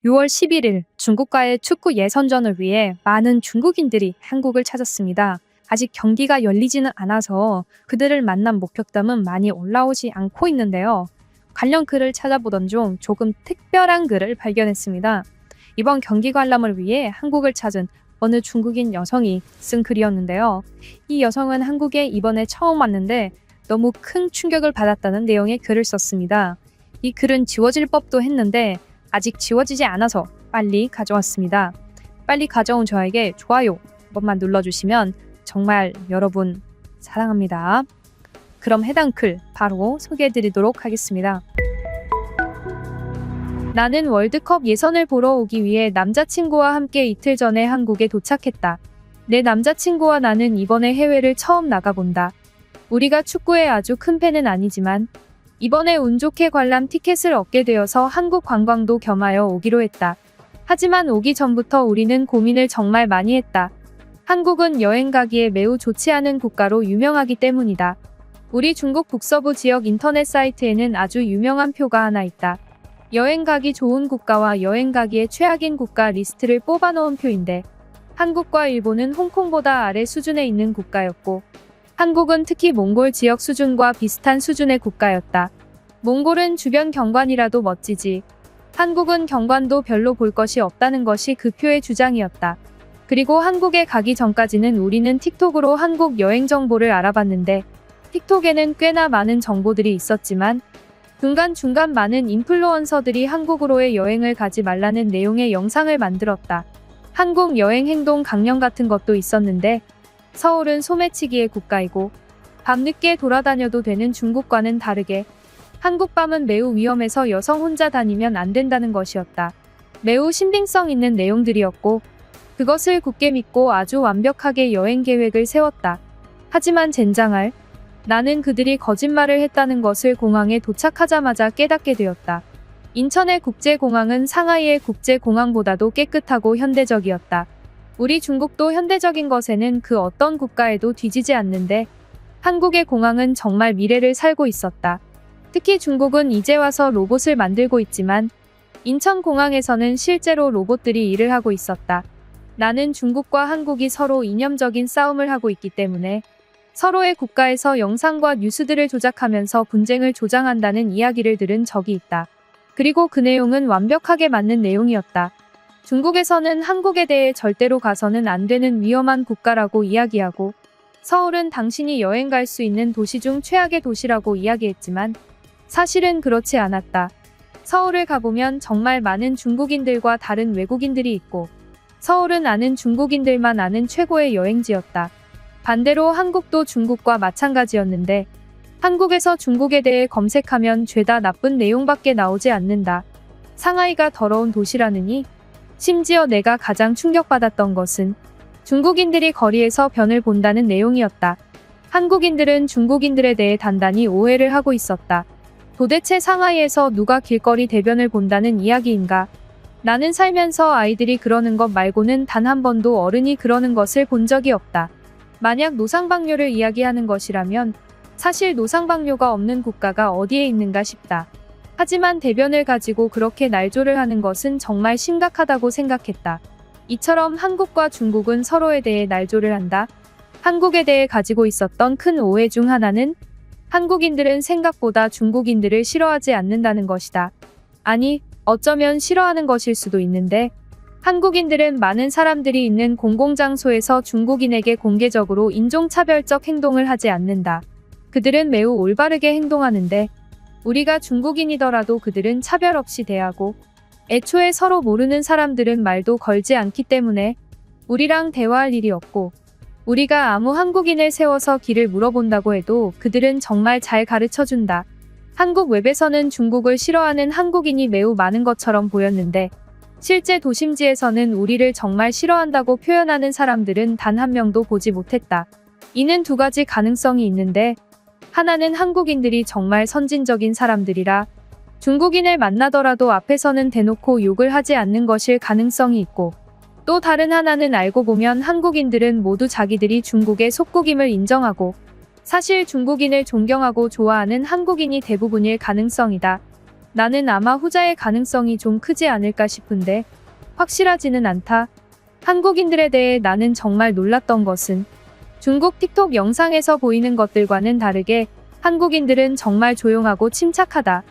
6월 11일 중국과의 축구 예선전을 위해 많은 중국인들이 한국을 찾았습니다. 아직 경기가 열리지는 않아서 그들을 만난 목격담은 많이 올라오지 않고 있는데요. 관련 글을 찾아보던 중 조금 특별한 글을 발견했습니다. 이번 경기 관람을 위해 한국을 찾은 어느 중국인 여성이 쓴 글이었는데요. 이 여성은 한국에 이번에 처음 왔는데 너무 큰 충격을 받았다는 내용의 글을 썼습니다. 이 글은 지워질 법도 했는데 아직 지워지지 않아서 빨리 가져왔습니다. 빨리 가져온 저에게 좋아요 한 번만 눌러주시면 정말 여러분 사랑합니다. 그럼 해당 글 바로 소개해드리도록 하겠습니다. 나는 월드컵 예선을 보러 오기 위해 남자친구와 함께 이틀 전에 한국에 도착했다. 내 남자친구와 나는 이번에 해외를 처음 나가본다. 우리가 축구의 아주 큰 팬은 아니지만 이번에 운 좋게 관람 티켓을 얻게 되어서 한국 관광도 겸하여 오기로 했다. 하지만 오기 전부터 우리는 고민을 정말 많이 했다. 한국은 여행 가기에 매우 좋지 않은 국가로 유명하기 때문이다. 우리 중국 북서부 지역 인터넷 사이트에는 아주 유명한 표가 하나 있다. 여행 가기 좋은 국가와 여행 가기에 최악인 국가 리스트를 뽑아 놓은 표인데 한국과 일본은 홍콩보다 아래 수준에 있는 국가였고 한국은 특히 몽골 지역 수준과 비슷한 수준의 국가였다. 몽골은 주변 경관이라도 멋지지. 한국은 경관도 별로 볼 것이 없다는 것이 그 표의 주장이었다. 그리고 한국에 가기 전까지는 우리는 틱톡으로 한국 여행 정보를 알아봤는데 틱톡에는 꽤나 많은 정보들이 있었지만 중간중간 많은 인플루언서들이 한국으로의 여행을 가지 말라는 내용의 영상을 만들었다. 한국 여행 행동 강령 같은 것도 있었는데 서울은 소매치기의 국가이고 밤늦게 돌아다녀도 되는 중국과는 다르게 한국 밤은 매우 위험해서 여성 혼자 다니면 안 된다는 것이었다. 매우 신빙성 있는 내용들이었고 그것을 굳게 믿고 아주 완벽하게 여행 계획을 세웠다. 하지만 젠장할 나는 그들이 거짓말을 했다는 것을 공항에 도착하자마자 깨닫게 되었다. 인천의 국제공항은 상하이의 국제공항보다도 깨끗하고 현대적이었다. 우리 중국도 현대적인 것에는 그 어떤 국가에도 뒤지지 않는데 한국의 공항은 정말 미래를 살고 있었다. 특히 중국은 이제 와서 로봇을 만들고 있지만 인천공항에서는 실제로 로봇들이 일을 하고 있었다. 나는 중국과 한국이 서로 이념적인 싸움을 하고 있기 때문에 서로의 국가에서 영상과 뉴스들을 조작하면서 분쟁을 조장한다는 이야기를 들은 적이 있다. 그리고 그 내용은 완벽하게 맞는 내용이었다. 중국에서는 한국에 대해 절대로 가서는 안 되는 위험한 국가라고 이야기하고 서울은 당신이 여행 갈 수 있는 도시 중 최악의 도시라고 이야기했지만 사실은 그렇지 않았다. 서울을 가보면 정말 많은 중국인들과 다른 외국인들이 있고 서울은 아는 중국인들만 아는 최고의 여행지였다. 반대로 한국도 중국과 마찬가지였는데 한국에서 중국에 대해 검색하면 죄다 나쁜 내용밖에 나오지 않는다. 상하이가 더러운 도시라느니 심지어 내가 가장 충격받았던 것은 중국인들이 거리에서 변을 본다는 내용이었다. 한국인들은 중국인들에 대해 단단히 오해를 하고 있었다. 도대체 상하이에서 누가 길거리 대변을 본다는 이야기인가? 나는 살면서 아이들이 그러는 것 말고는 단 한 번도 어른이 그러는 것을 본 적이 없다. 만약 노상방뇨를 이야기하는 것이라면 사실 노상방뇨가 없는 국가가 어디에 있는가 싶다. 하지만 대변을 가지고 그렇게 날조를 하는 것은 정말 심각하다고 생각했다. 이처럼 한국과 중국은 서로에 대해 날조를 한다. 한국에 대해 가지고 있었던 큰 오해 중 하나는 한국인들은 생각보다 중국인들을 싫어하지 않는다는 것이다. 아니, 어쩌면 싫어하는 것일 수도 있는데 한국인들은 많은 사람들이 있는 공공장소에서 중국인에게 공개적으로 인종차별적 행동을 하지 않는다. 그들은 매우 올바르게 행동하는데 우리가 중국인이더라도 그들은 차별 없이 대하고 애초에 서로 모르는 사람들은 말도 걸지 않기 때문에 우리랑 대화할 일이 없고 우리가 아무 한국인을 세워서 길을 물어본다고 해도 그들은 정말 잘 가르쳐준다. 한국 웹에서는 중국을 싫어하는 한국인이 매우 많은 것처럼 보였는데 실제 도심지에서는 우리를 정말 싫어한다고 표현하는 사람들은 단 한 명도 보지 못했다. 이는 두 가지 가능성이 있는데 하나는 한국인들이 정말 선진적인 사람들이라 중국인을 만나더라도 앞에서는 대놓고 욕을 하지 않는 것일 가능성이 있고 또 다른 하나는 알고 보면 한국인들은 모두 자기들이 중국의 속국임을 인정하고 사실 중국인을 존경하고 좋아하는 한국인이 대부분일 가능성이다. 나는 아마 후자의 가능성이 좀 크지 않을까 싶은데 확실하지는 않다. 한국인들에 대해 나는 정말 놀랐던 것은 중국 틱톡 영상에서 보이는 것들과는 다르게 한국인들은 정말 조용하고 침착하다.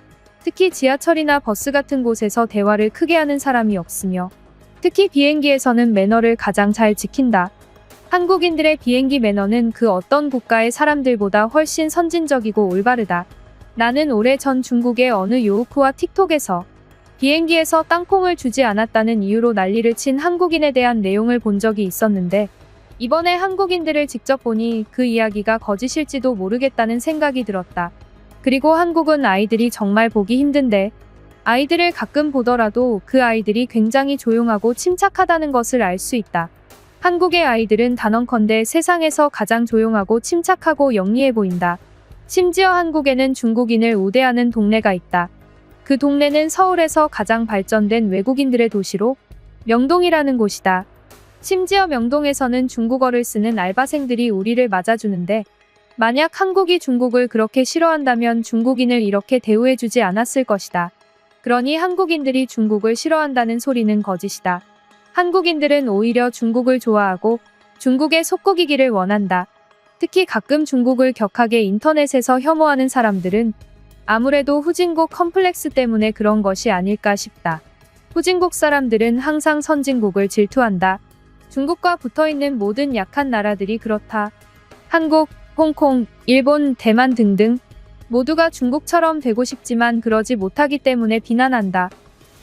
특히 지하철이나 버스 같은 곳에서 대화를 크게 하는 사람이 없으며 특히 비행기에서는 매너를 가장 잘 지킨다. 한국인들의 비행기 매너는 그 어떤 국가의 사람들보다 훨씬 선진적이고 올바르다. 나는 오래전 중국의 어느 요우쿠와 틱톡에서 비행기에서 땅콩을 주지 않았다는 이유로 난리를 친 한국인에 대한 내용을 본 적이 있었는데 이번에 한국인들을 직접 보니 그 이야기가 거짓일지도 모르겠다는 생각이 들었다. 그리고 한국은 아이들이 정말 보기 힘든데 아이들을 가끔 보더라도 그 아이들이 굉장히 조용하고 침착하다는 것을 알 수 있다. 한국의 아이들은 단언컨대 세상에서 가장 조용하고 침착하고 영리해 보인다. 심지어 한국에는 중국인을 우대하는 동네가 있다. 그 동네는 서울에서 가장 발전된 외국인들의 도시로 명동이라는 곳이다. 심지어 명동에서는 중국어를 쓰는 알바생들이 우리를 맞아주는데 만약 한국이 중국을 그렇게 싫어한다면 중국인을 이렇게 대우해주지 않았을 것이다. 그러니 한국인들이 중국을 싫어한다는 소리는 거짓이다. 한국인들은 오히려 중국을 좋아하고 중국의 속국이기를 원한다. 특히 가끔 중국을 격하게 인터넷에서 혐오하는 사람들은 아무래도 후진국 컴플렉스 때문에 그런 것이 아닐까 싶다. 후진국 사람들은 항상 선진국을 질투한다. 중국과 붙어있는 모든 약한 나라들이 그렇다. 한국, 홍콩, 일본, 대만 등등 모두가 중국처럼 되고 싶지만 그러지 못하기 때문에 비난한다.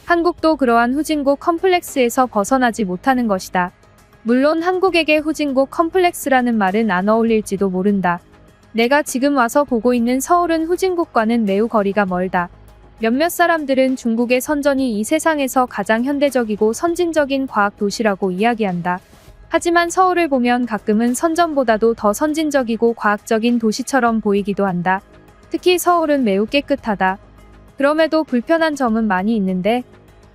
한국도 그러한 후진국 컴플렉스에서 벗어나지 못하는 것이다. 물론 한국에게 후진국 컴플렉스라는 말은 안 어울릴지도 모른다. 내가 지금 와서 보고 있는 서울은 후진국과는 매우 거리가 멀다. 몇몇 사람들은 중국의 선전이 이 세상에서 가장 현대적이고 선진적인 과학 도시라고 이야기한다. 하지만 서울을 보면 가끔은 선전보다도 더 선진적이고 과학적인 도시처럼 보이기도 한다. 특히 서울은 매우 깨끗하다. 그럼에도 불편한 점은 많이 있는데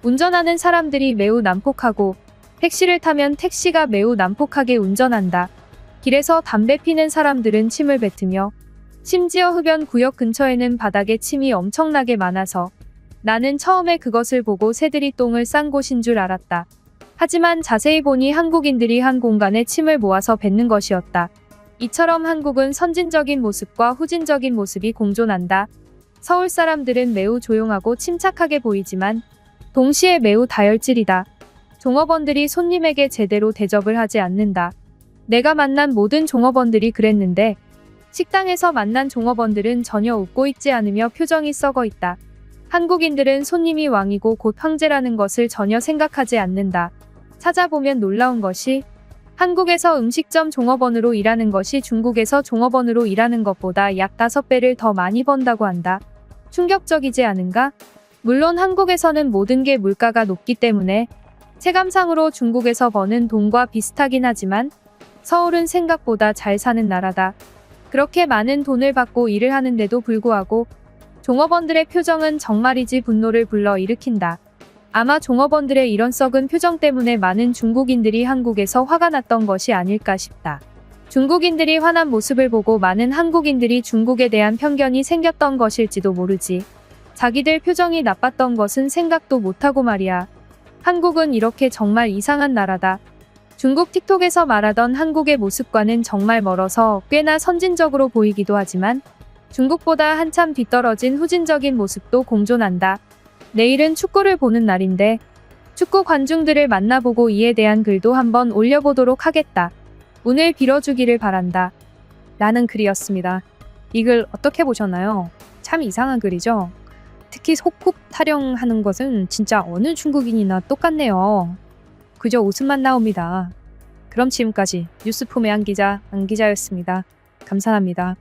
운전하는 사람들이 매우 난폭하고 택시를 타면 택시가 매우 난폭하게 운전한다. 길에서 담배 피는 사람들은 침을 뱉으며 심지어 흡연 구역 근처에는 바닥에 침이 엄청나게 많아서 나는 처음에 그것을 보고 새들이 똥을 싼 곳인 줄 알았다. 하지만 자세히 보니 한국인들이 한 공간에 침을 모아서 뱉는 것이었다. 이처럼 한국은 선진적인 모습과 후진적인 모습이 공존한다. 서울 사람들은 매우 조용하고 침착하게 보이지만 동시에 매우 다혈질이다. 종업원들이 손님에게 제대로 대접을 하지 않는다. 내가 만난 모든 종업원들이 그랬는데 식당에서 만난 종업원들은 전혀 웃고 있지 않으며 표정이 썩어 있다. 한국인들은 손님이 왕이고 곧 황제라는 것을 전혀 생각하지 않는다. 찾아보면 놀라운 것이 한국에서 음식점 종업원으로 일하는 것이 중국에서 종업원으로 일하는 것보다 약 5배를 더 많이 번다고 한다. 충격적이지 않은가? 물론 한국에서는 모든 게 물가가 높기 때문에 체감상으로 중국에서 버는 돈과 비슷하긴 하지만 서울은 생각보다 잘 사는 나라다. 그렇게 많은 돈을 받고 일을 하는데도 불구하고 종업원들의 표정은 정말이지 분노를 불러일으킨다. 아마 종업원들의 이런 썩은 표정 때문에 많은 중국인들이 한국에서 화가 났던 것이 아닐까 싶다. 중국인들이 화난 모습을 보고 많은 한국인들이 중국에 대한 편견이 생겼던 것일지도 모르지. 자기들 표정이 나빴던 것은 생각도 못하고 말이야. 한국은 이렇게 정말 이상한 나라다. 중국 틱톡에서 말하던 한국의 모습과는 정말 멀어서 꽤나 선진적으로 보이기도 하지만 중국보다 한참 뒤떨어진 후진적인 모습도 공존한다. 내일은 축구를 보는 날인데 축구 관중들을 만나보고 이에 대한 글도 한번 올려보도록 하겠다. 운을 빌어주기를 바란다. 라는 글이었습니다. 이 글 어떻게 보셨나요? 참 이상한 글이죠? 특히 소꿉 타령하는 것은 진짜 어느 중국인이나 똑같네요. 그저 웃음만 나옵니다. 그럼 지금까지 뉴스폼의 한 기자였습니다. 감사합니다.